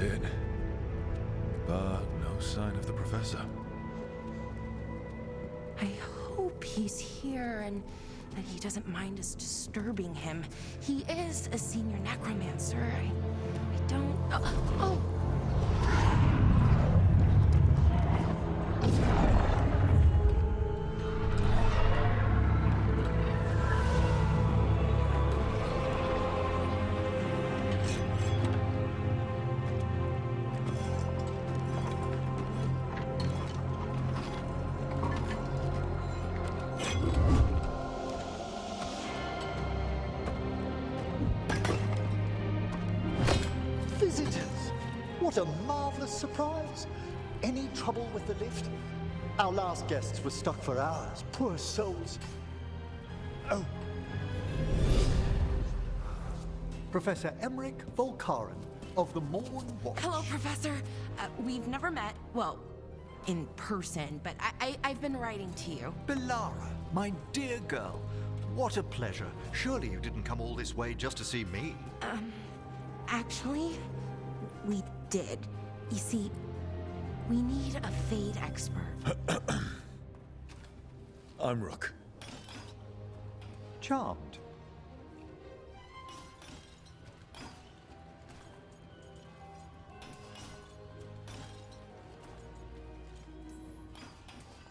in. But no sign of the professor. I hope he's here and that he doesn't mind us disturbing him. He is a senior necromancer. I don't... Oh! Visitors! What a marvelous surprise! Any trouble with the lift? Our last guests were stuck for hours. Poor souls. Oh. Professor Emmrich Veilguard of the Morn Watch. Hello, Professor. We've never met, well, in person, but I've been writing to you. Belara, my dear girl. What a pleasure. Surely you didn't come all this way just to see me. Actually, we did. You see, we need a Fade expert. I'm Rook. Charmed.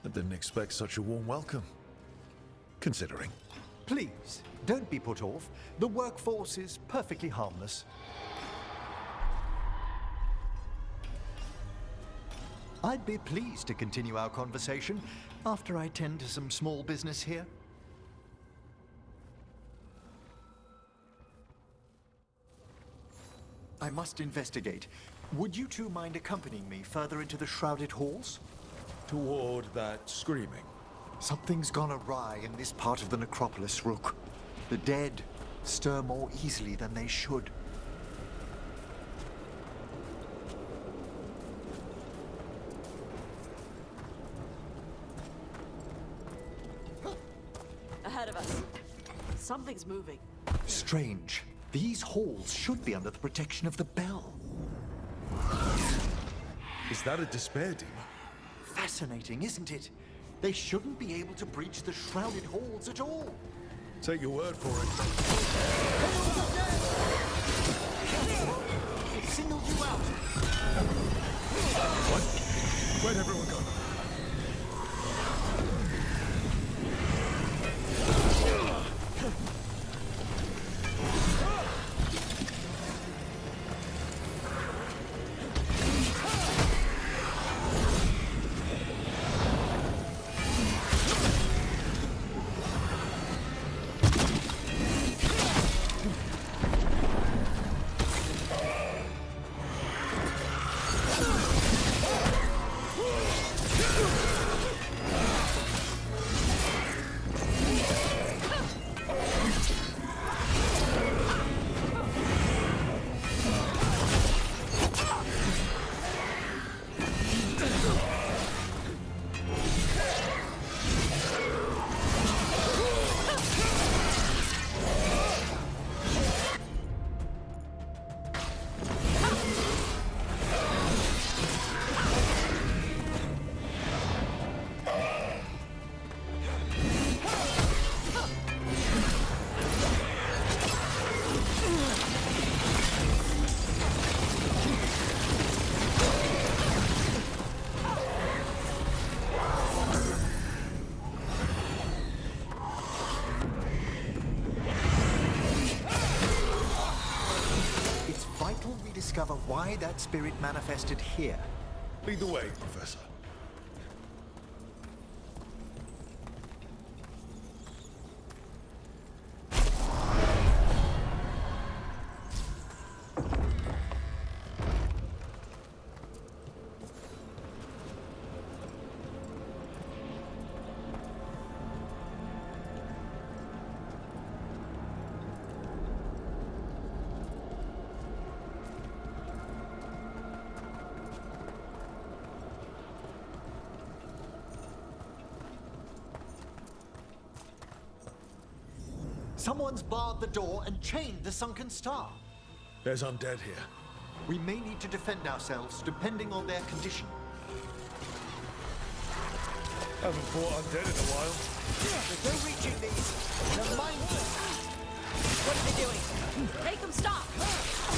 I didn't expect such a warm welcome. Considering. Please, don't be put off. The workforce is perfectly harmless. I'd be pleased to continue our conversation after I tend to some small business here. I must investigate. Would you two mind accompanying me further into the shrouded halls? Toward that screaming. Something's gone awry in this part of the necropolis, Rook. The dead stir more easily than they should. Ahead of us. Something's moving. Strange. These halls should be under the protection of the bell. Is that a despair demon? Fascinating, isn't it? They shouldn't be able to breach the shrouded halls at all. Take your word for it. It signaled you out. What? Where'd everyone go? Discover why that spirit manifested here. Lead the way, Professor. Someone's barred the door and chained the sunken star. There's undead here. We may need to defend ourselves, depending on their condition. Haven't fought undead in a while. There's no reaching these. They're mindless. What are they doing? Make them stop!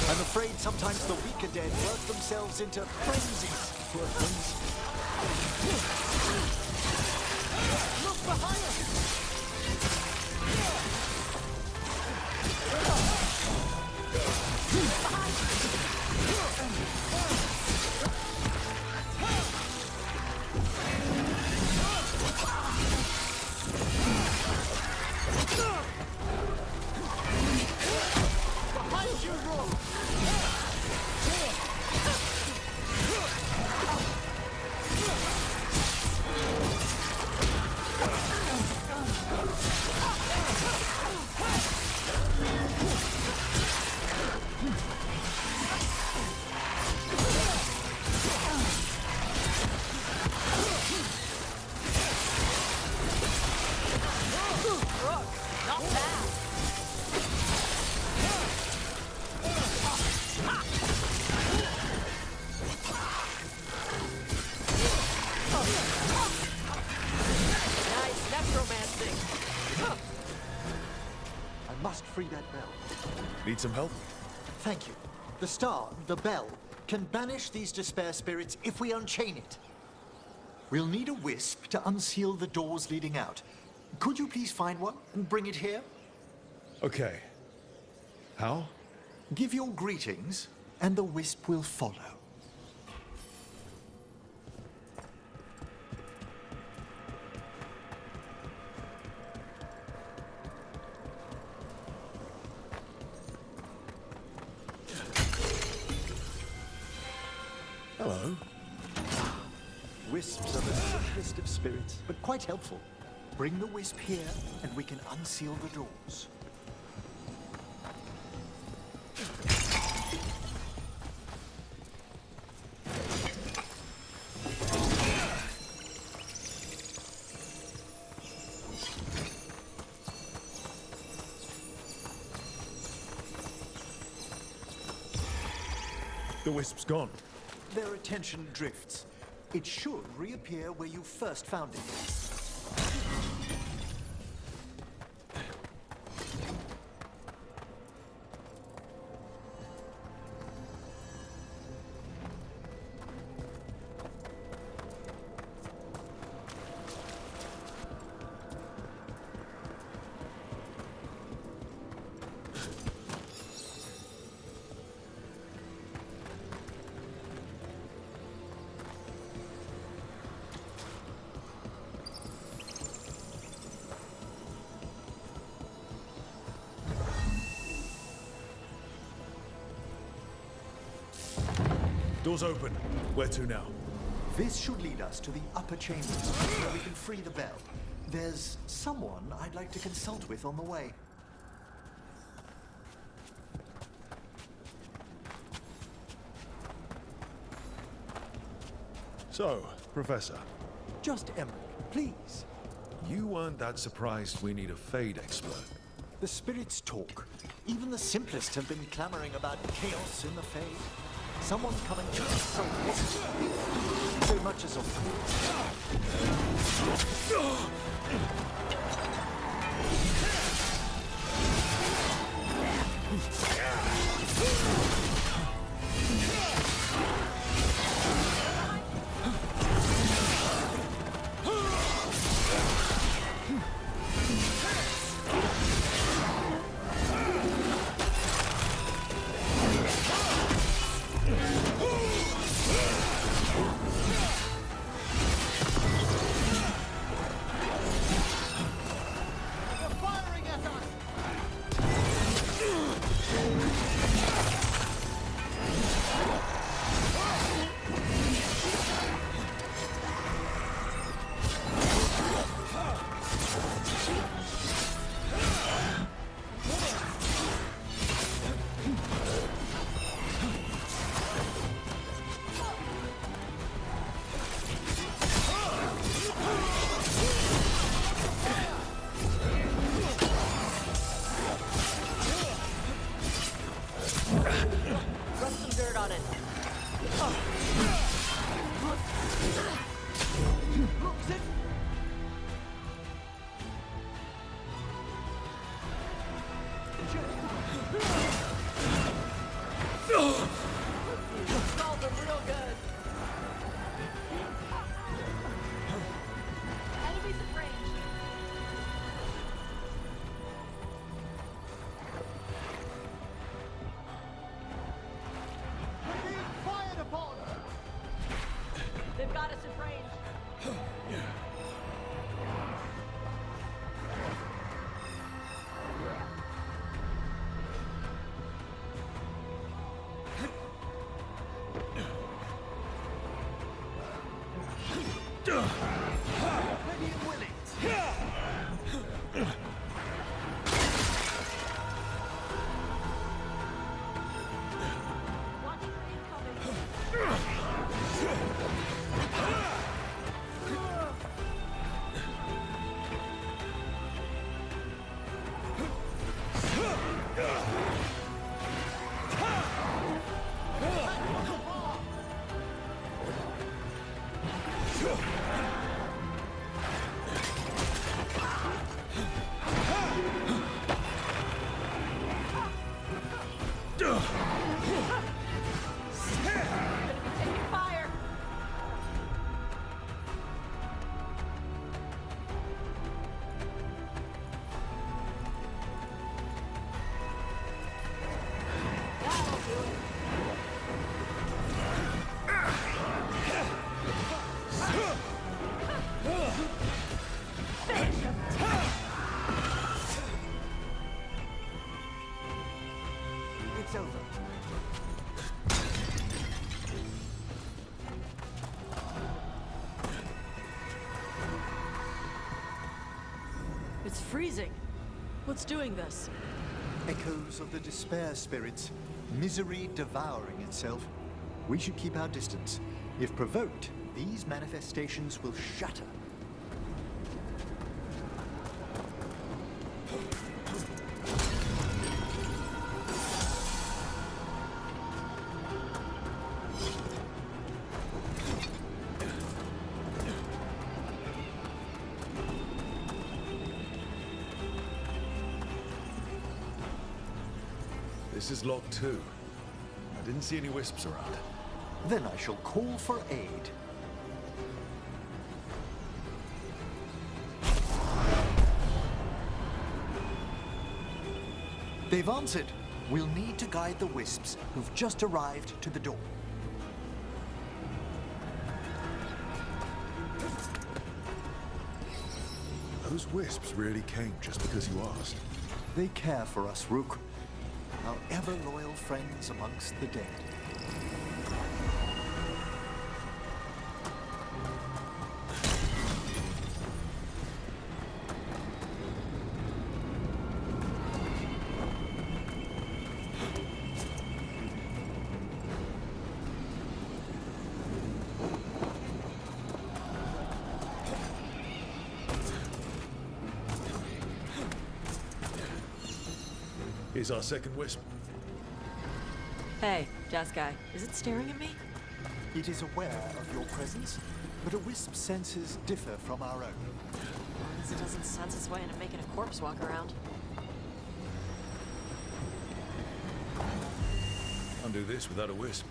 I'm afraid sometimes the weaker dead work themselves into frenzies. Poor things. Look behind us! Behind you, Rogue! Not bad! Nice necromancing! I must free that bell. Need some help? Thank you. The star, the bell, can banish these despair spirits if we unchain it. We'll need a wisp to unseal the doors leading out. Could you please find one and bring it here? Okay. How? Give your greetings, and the wisp will follow. Hello. Wisps are the simplest of spirits, but quite helpful. Bring the wisp here, and we can unseal the doors. The wisp's gone. Their attention drifts. It should reappear where you first found it. Door's open. Where to now? This should lead us to the upper chambers, where we can free the bell. There's someone I'd like to consult with on the way. So, Professor, Just Emmrich, please. you weren't that surprised we need a Fade expert. The spirits talk. Even the simplest have been clamoring about chaos in the Fade. Someone coming to consult wasn't so much as a fool. It's freezing. What's doing this? Echoes of the despair spirits, misery devouring itself. We should keep our distance. If provoked, these manifestations will shatter. This is log 2. I didn't see any wisps around. Then I shall call for aid. They've answered. We'll need to guide the wisps who've just arrived to the door. Those wisps really came just because you asked. They care for us, Rook. Our ever-loyal friends amongst the dead. Here's our second wisp. Hey, desk guy. Is it staring at me? It is aware of your presence, but a wisp's senses differ from our own. As it doesn't sense its way into making a corpse walk around. Can't do this without a wisp.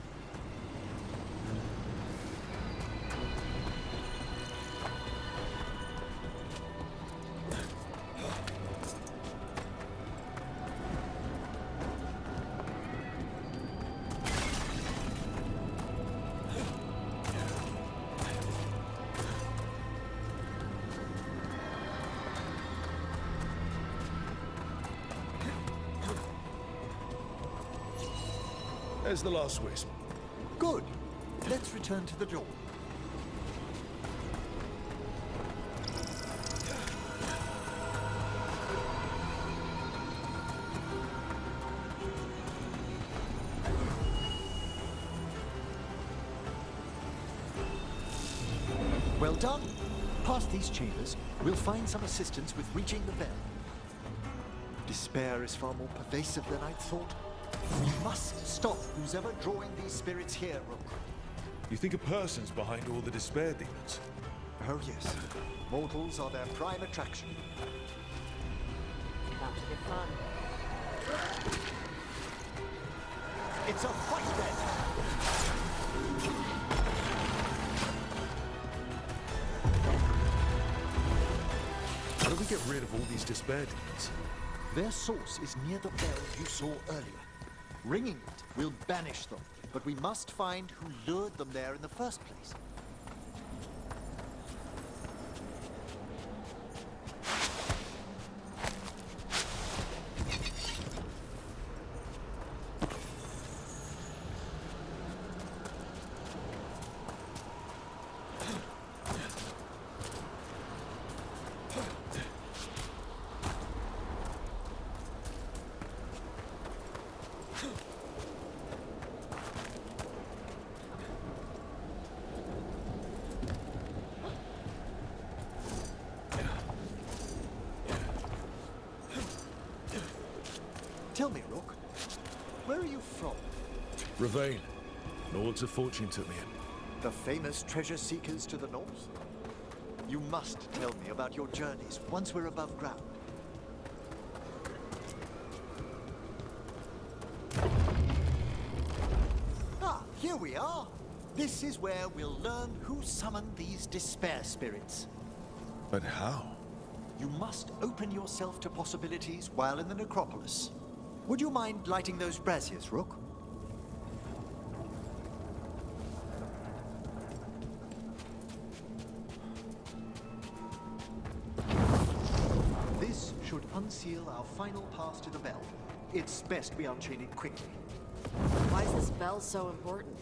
There's the last wisp. Good. Let's return to the door. Well done. Past these chambers, we'll find some assistance with reaching the bell. Despair is far more pervasive than I'd thought. We must stop who's ever drawing these spirits here, Rook. You think a person's behind all the despair demons? Oh yes. Mortals are their prime attraction. About to get fun. It's a fight then! How do we get rid of all these despair demons? Their source is near the bell you saw earlier. Ringing it will banish them, but we must find who lured them there in the first place. Tell me, Rook, where are you from? Ravane. Lords of Fortune took me in. The famous treasure seekers to the north? You must tell me about your journeys once we're above ground. Ah, here we are. This is where we'll learn who summoned these despair spirits. But how? You must open yourself to possibilities while in the necropolis. Would you mind lighting those braziers, Rook? This should unseal our final pass to the bell. It's best we unchain it quickly. Why is this bell so important?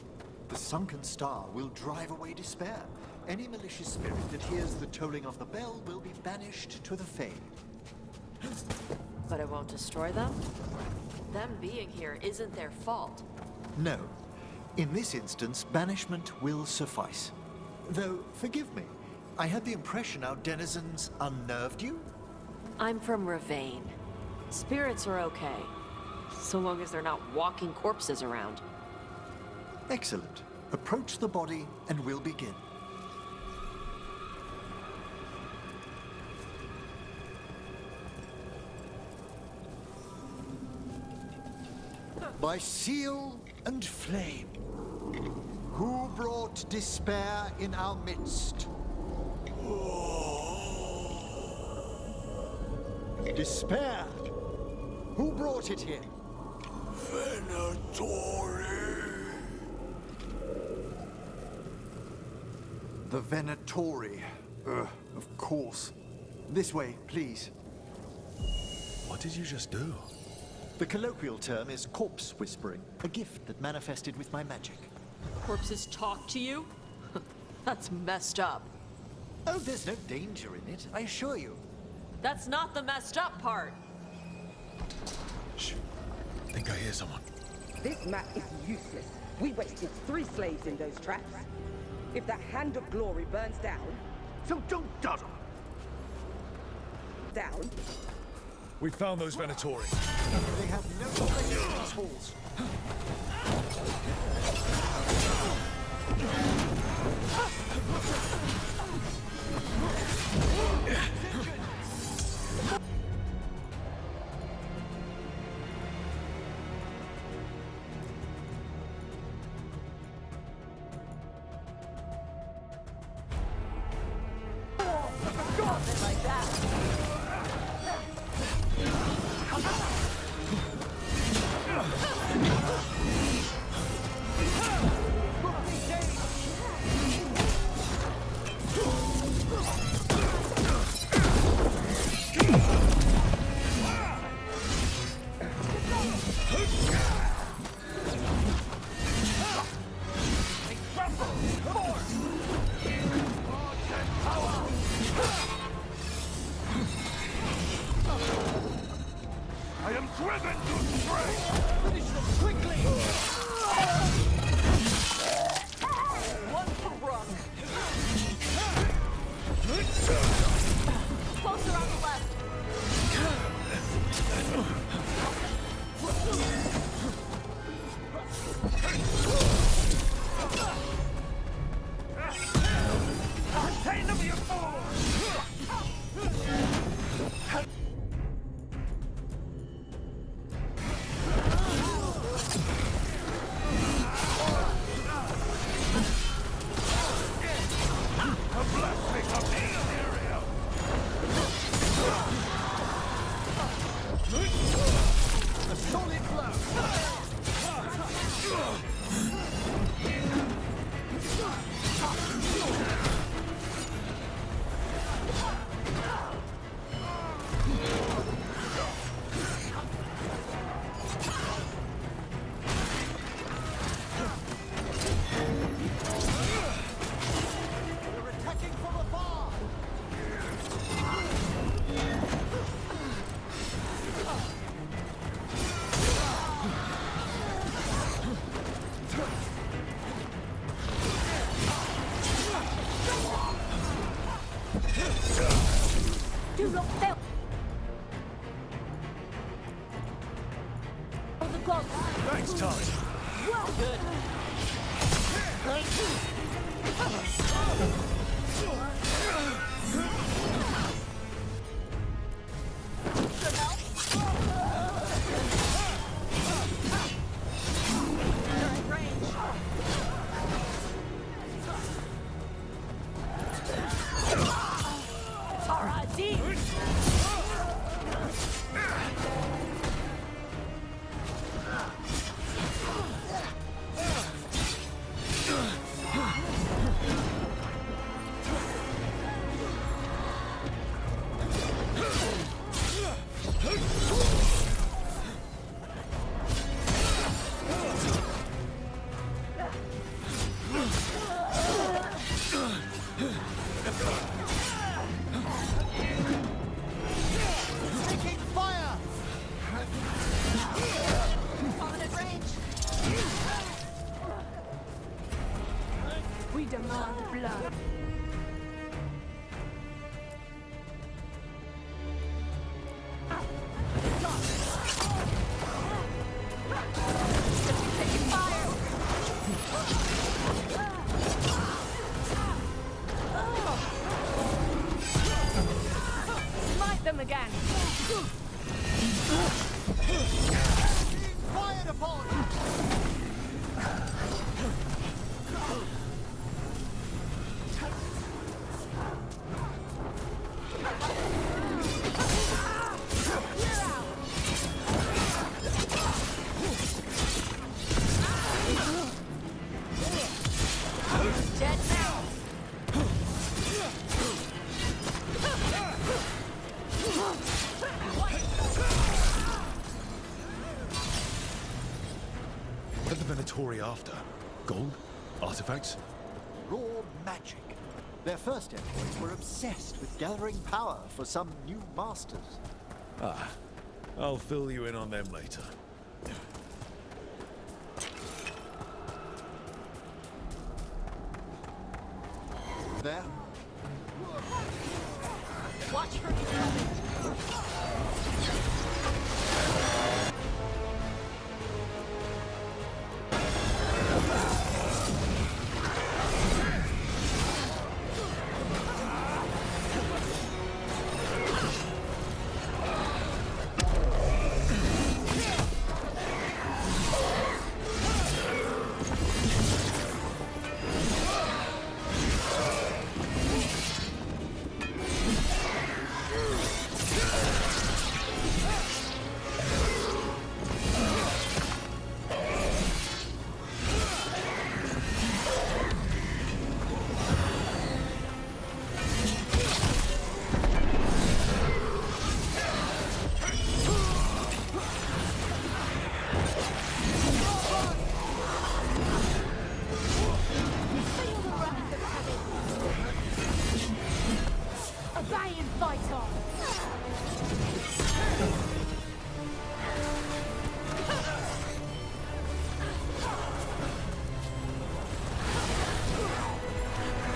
The sunken star will drive away despair. Any malicious spirit that hears the tolling of the bell will be banished to the Fade. But it won't destroy them? Them being here isn't their fault. No. In this instance, banishment will suffice. Though, forgive me, I had the impression our denizens unnerved you? I'm from Ravane. Spirits are okay, so long as they're not walking corpses around. Excellent. Approach the body and we'll begin. By seal and flame, who brought despair in our midst? Despair? Who brought it here? Venatori. The Venatori. Of course. This way, please. What did you just do? The colloquial term is corpse whispering, a gift that manifested with my magic. Corpses talk to you? That's messed up. Oh, there's no danger in it, I assure you. That's not the messed up part. Shh. I think I hear someone. This map is useless. We wasted 3 slaves in those traps. If that hand of glory burns down... So don't dawdle. Down... We found those Venatori. They have no place in these halls. Like that. I am driven to stray! Finish them quickly! One for Rook. Closer on the left. Contain them, you fool! A solid blow! They're attacking from afar! Do not fail. The clock. Thanks, Tommy. Well, good. Taking them again. Quiet upon! Dead now. What are the Venatori after? Gold? Artifacts? Raw magic. Their first envoys were obsessed with gathering power for some new masters. Ah, I'll fill you in on them later. There. Watch her coming.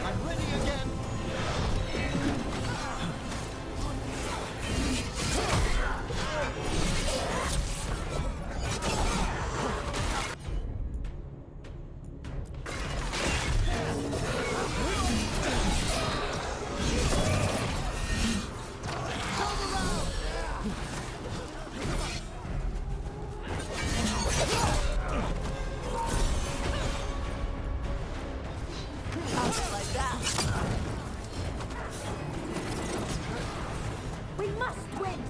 I'm ready again. We must win.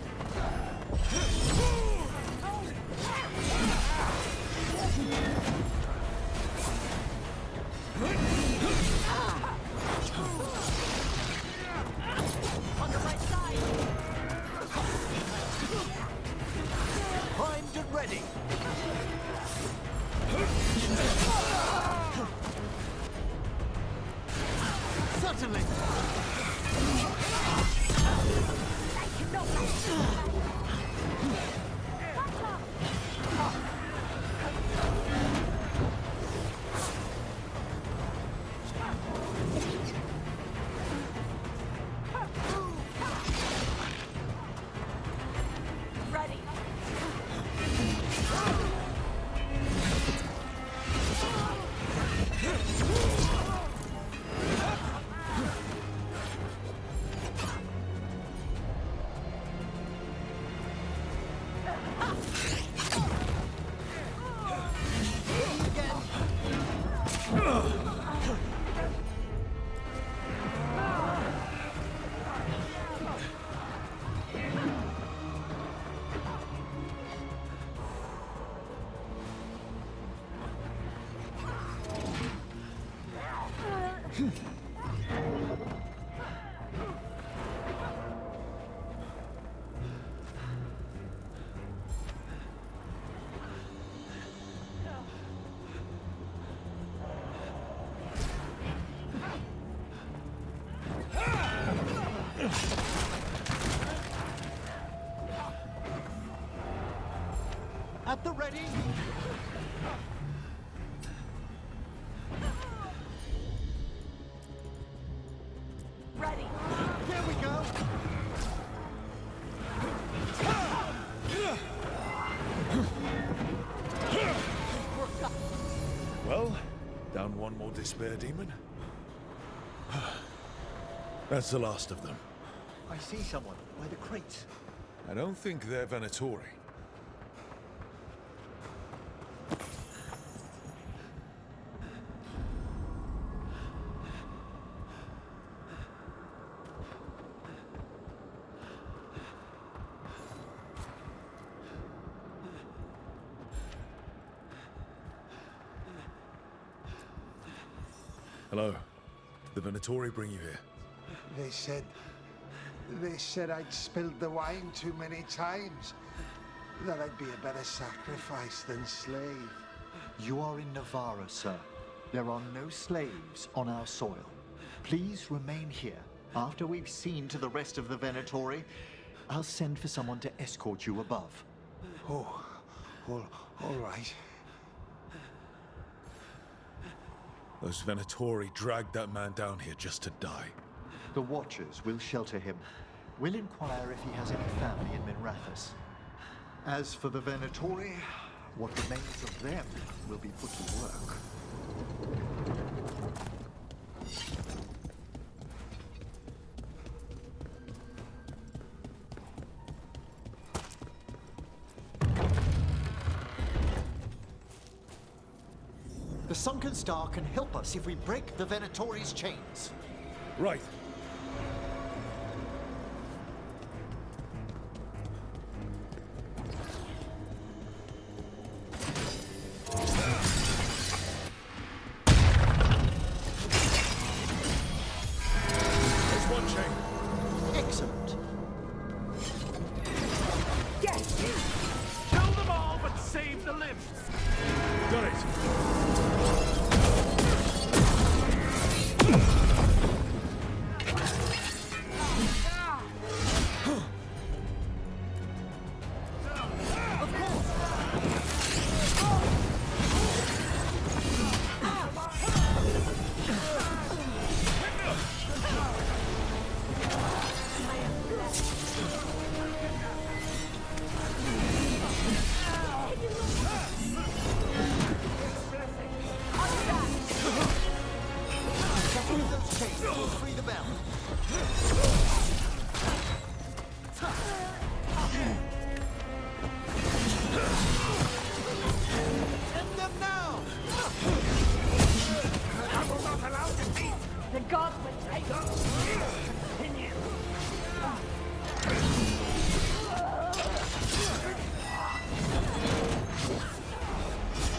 On the right side. Primed and ready. Certainly. Ready. At the ready. Ready. Here we go. Well, down one more despair demon. That's the last of them. I see someone by the crates. I don't think they're Venatori. Hello. The Venatori bring you here? They said I'd spilled the wine too many times. That I'd be a better sacrifice than slave. You are in Navarra, sir. There are no slaves on our soil. Please remain here. After we've seen to the rest of the Venatori, I'll send for someone to escort you above. Oh, all right. Those Venatori dragged that man down here just to die. The Watchers will shelter him. We'll inquire if he has any family in Minrathous. As for the Venatori, what remains of them will be put to work. The Sunken Star can help us if we break the Venatori's chains. Right. There's one chain. Excellent. Yes! Kill them all, but save the limbs. Got it. Free the bell. End them now! I will not allow defeat. The gods will take us! Continue.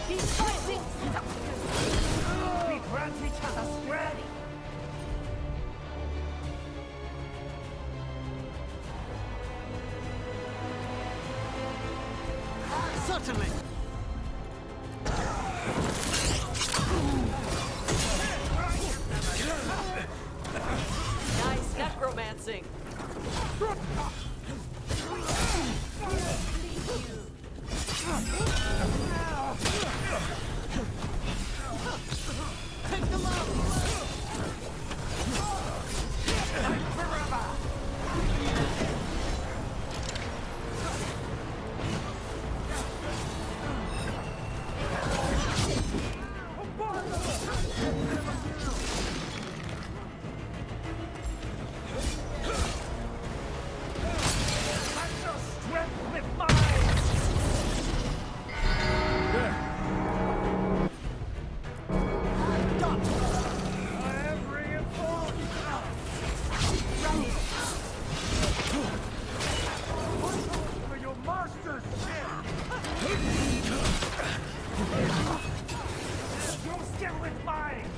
He's fighting! We grant each other strength. Certainly! Nice necromancing. Take them out! Strength with mine. Done! I am reinforced. For your master's You're still with mine.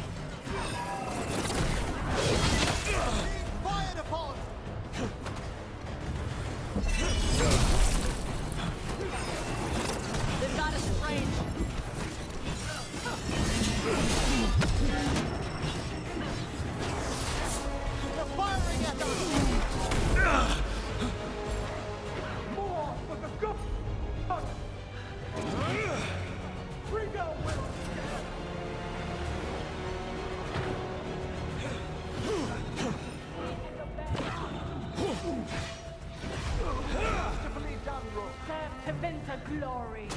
Fired upon! They've got us in range. They're firing at us! More for the good. Freedom will. Serve to Venta glory!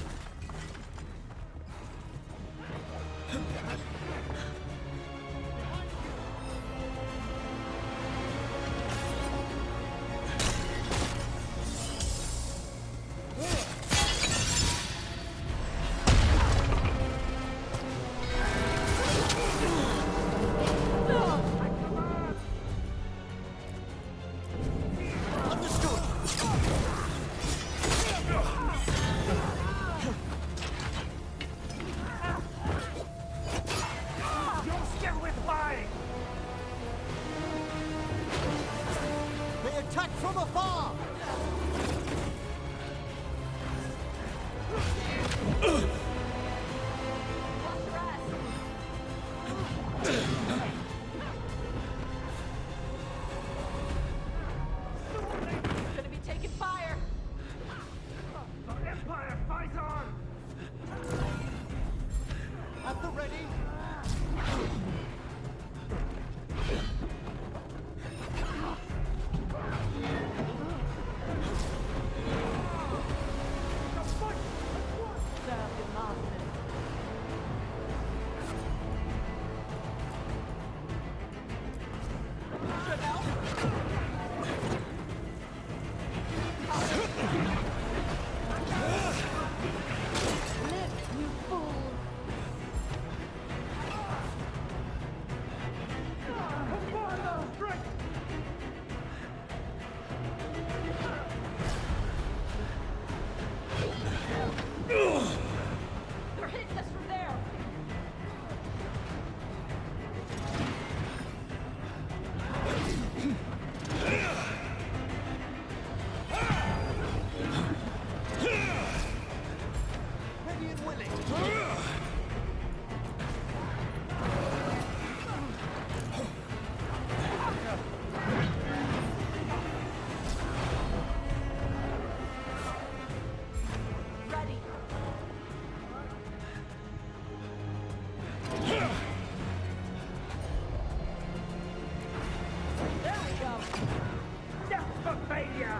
attack from afar! Gonna be taking fire. The Empire fights on! At the ready! They're hitting us from there. Ready and willing! Ready. There we go. Death for failure!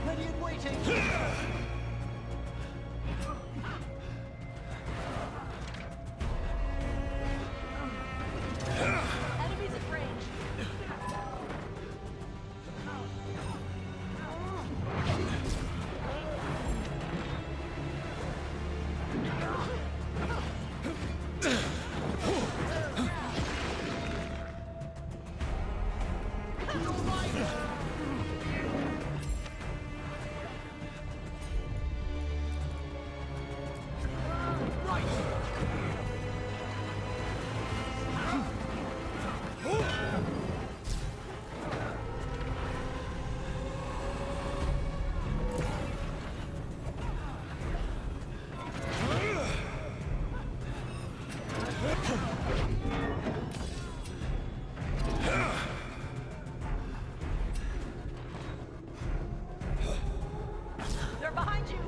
Ready and waiting! Enemies at range. They're behind you.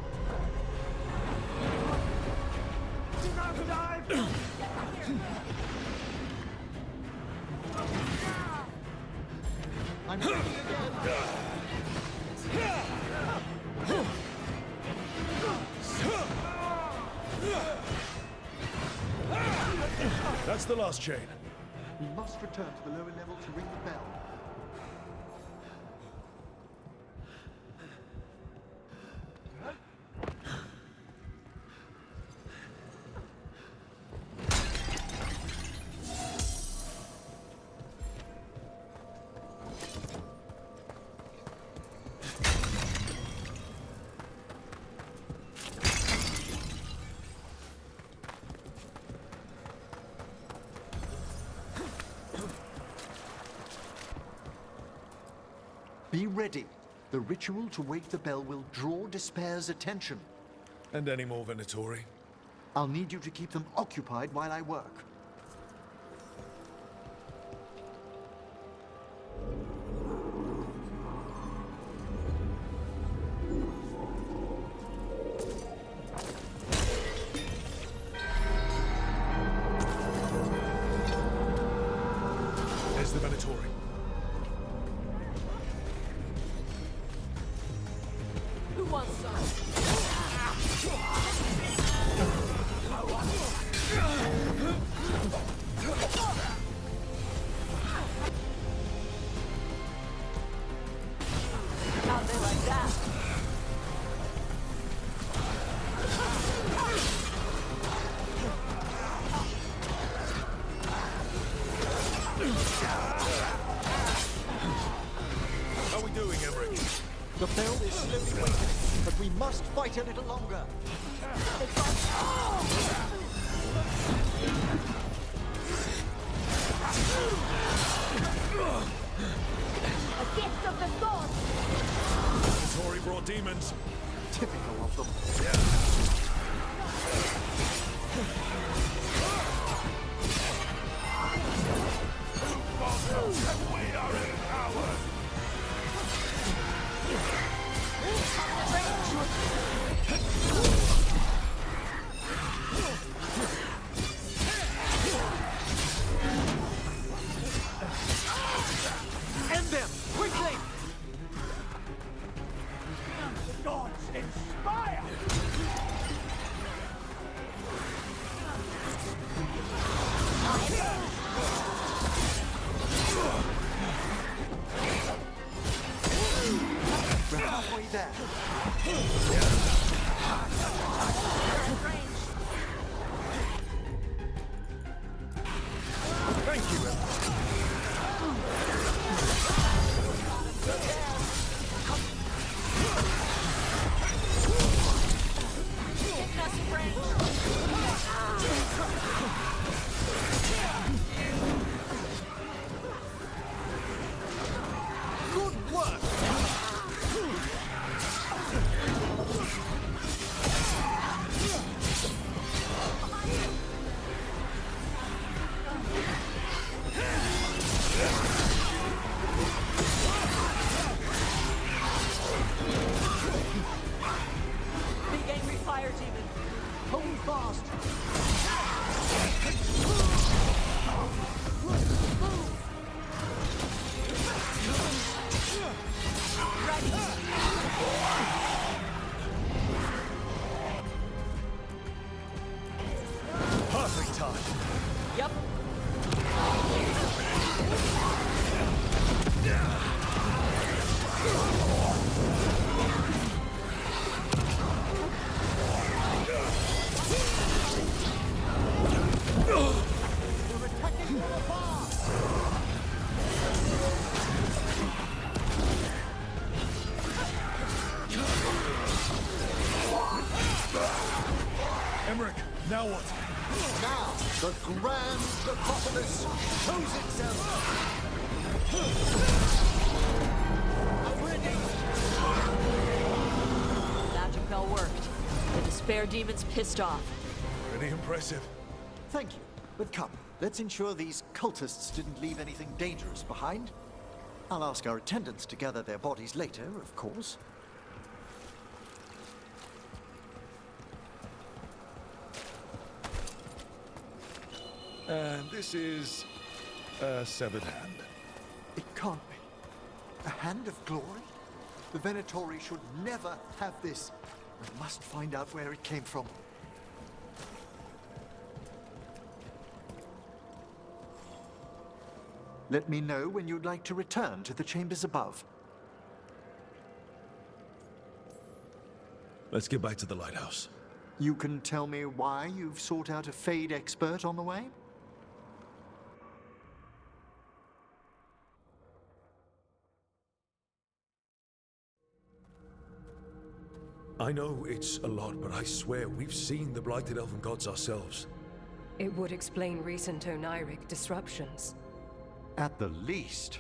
Do not dive! I'm ready again! That's the last chain. We must return to the lower level to ring the bell. Be ready. The ritual to wake the bell will draw Despair's attention. And any more Venatori? I'll need you to keep them occupied while I work. There's the Venatori. Who wants some? How'd they like that? doing, Emmrich? The bell is slowly wakening, but we must fight a little longer. A gift of the gods! The Tory brought demons. Typical of them. We are empowered. End them! Quickly! Gods inspire! We're halfway there. Thank you, Emmrich. Good work! Big angry fire demon. Hold fast! Perfect time. Yep. We're attacking from afar! Emmrich, now what? Now, the grand necropolis shows itself! Magic bell worked. The despair demon's pissed off. Pretty impressive. Thank you. But come, let's ensure these cultists didn't leave anything dangerous behind. I'll ask our attendants to gather their bodies later, of course. And this is a severed hand. It can't be. A hand of glory? The Venatori should never have this. We must find out where it came from. Let me know when you'd like to return to the chambers above. Let's get back to the lighthouse. You can tell me why you've sought out a Fade expert on the way? I know it's a lot, but I swear we've seen the blighted elven gods ourselves. It would explain recent Oniric disruptions. At the least.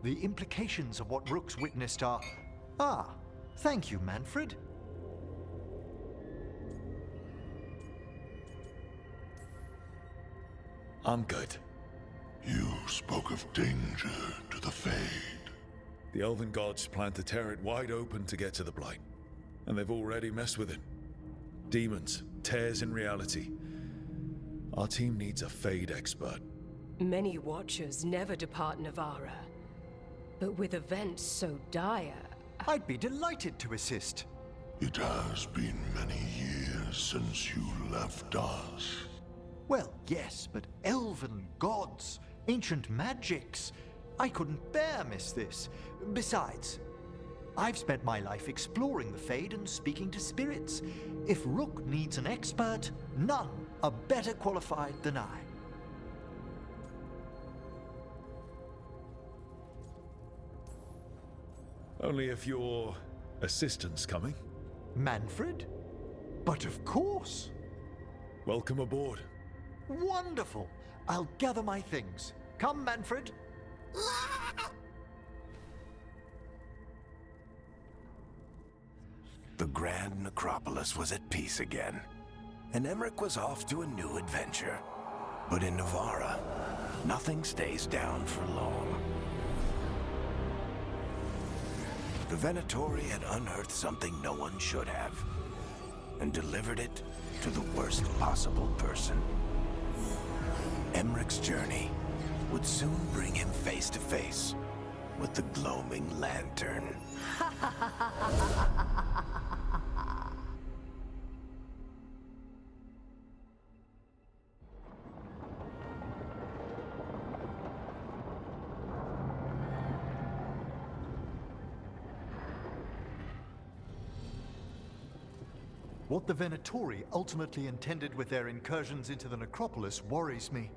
The implications of what Rook's witnessed are... Ah, thank you, Manfred. I'm good. You spoke of danger to the Fade. The elven gods plan to tear it wide open to get to the blight. And they've already messed with it. Demons, tears in reality. Our team needs a Fade expert. Many Watchers never depart Navara. But with events so dire... I'd be delighted to assist. It has been many years since you left us. Well, yes, but elven gods, ancient magics. I couldn't bear miss this. Besides, I've spent my life exploring the Fade and speaking to spirits. If Rook needs an expert, none are better qualified than I. Only if your assistant's coming. Manfred? But of course. Welcome aboard. Wonderful. I'll gather my things. Come, Manfred. The Grand Necropolis was at peace again, and Emmrich was off to a new adventure. But in Navarra, nothing stays down for long. The Venatori had unearthed something no one should have, and delivered it to the worst possible person. Emmrich's journey would soon bring him face to face with the gloaming lantern. What the Venatori ultimately intended with their incursions into the necropolis worries me.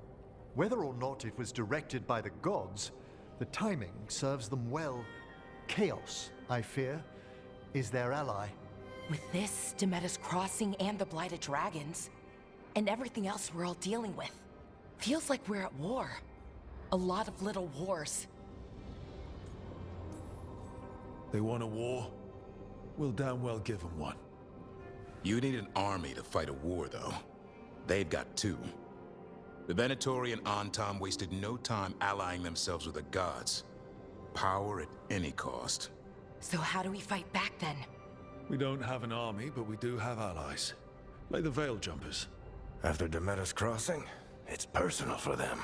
Whether or not it was directed by the gods, the timing serves them well. Chaos, I fear, is their ally. With this, Demeter's Crossing and the Blighted Dragons, and everything else we're all dealing with, feels like we're at war. A lot of little wars. They want a war? We'll damn well give them one. You need an army to fight a war, though. They've got two. The Venatori and Antam wasted no time allying themselves with the gods. Power at any cost. So how do we fight back then? We don't have an army, but we do have allies. Like the Veil Jumpers. After Demeter's Crossing, it's personal for them.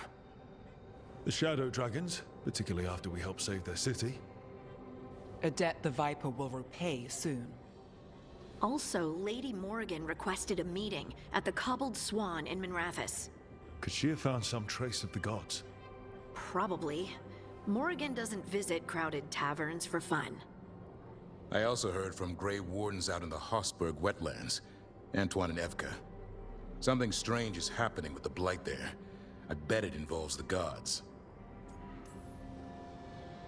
The Shadow Dragons, particularly after we helped save their city. A debt the Viper will repay soon. Also, Lady Morrigan requested a meeting at the Cobbled Swan in Minrathous. Could she have found some trace of the gods? Probably. Morrigan doesn't visit crowded taverns for fun. I also heard from Grey Wardens out in the Hossberg wetlands, Antoine and Evka. Something strange is happening with the Blight there. I bet it involves the gods.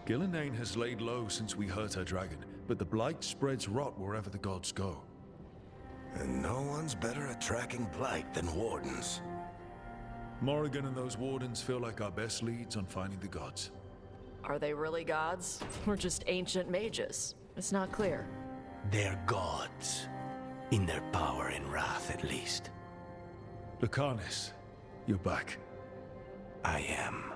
Gillenane has laid low since we hurt her dragon, but the Blight spreads rot wherever the gods go. And no one's better at tracking Blight than Wardens. Morrigan and those Wardens feel like our best leads on finding the gods. Are they really gods? Or just ancient mages? It's not clear. They're gods. In their power and wrath, at least. Lucanus, you're back. I am.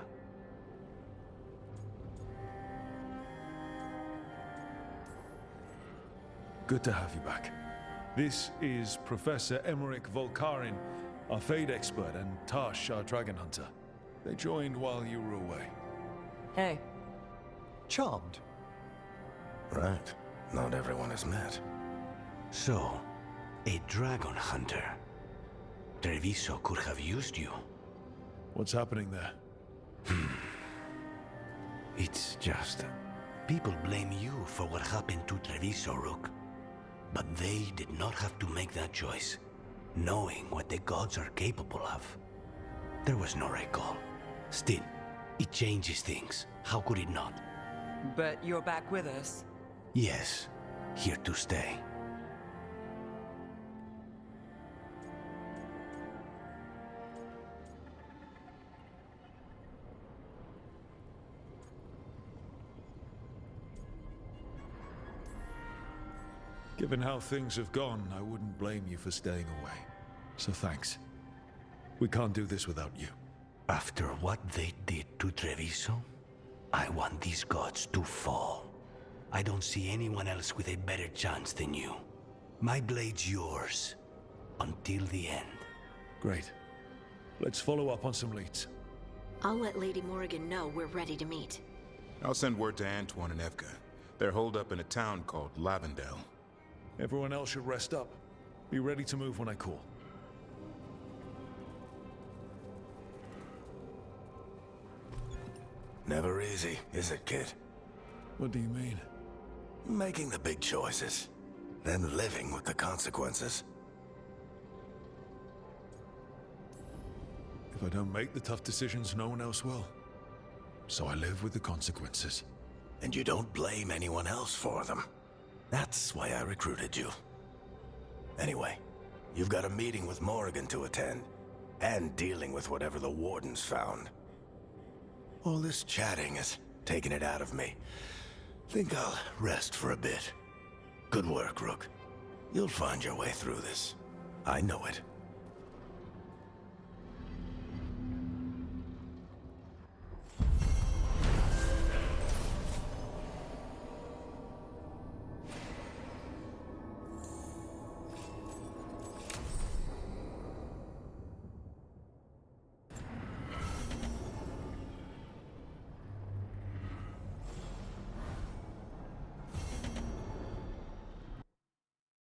Good to have you back. This is Professor Emmrich Volkarin, our Fade expert, and Tash, our dragon hunter. They joined while you were away. Hey. Charmed. Right. Not everyone is met. So, a dragon hunter. Treviso could have used you. What's happening there? It's just... people blame you for what happened to Treviso, Rook. But they did not have to make that choice, knowing what the gods are capable of. There was no recall. Still, it changes things. How could it not? But you're back with us. Yes, here to stay. Given how things have gone, I wouldn't blame you for staying away. So thanks. We can't do this without you. After what they did to Treviso, I want these gods to fall. I don't see anyone else with a better chance than you. My blade's yours. Until the end. Great. Let's follow up on some leads. I'll let Lady Morrigan know we're ready to meet. I'll send word to Antoine and Evka. They're holed up in a town called Lavendel. Everyone else should rest up. Be ready to move when I call. Never easy, is it, kid? What do you mean? Making the big choices, then living with the consequences. If I don't make the tough decisions, no one else will. So I live with the consequences. And you don't blame anyone else for them. That's why I recruited you. Anyway, you've got a meeting with Morrigan to attend, and dealing with whatever the Warden's found. All this chatting is taking it out of me. Think I'll rest for a bit. Good work, Rook. You'll find your way through this. I know it.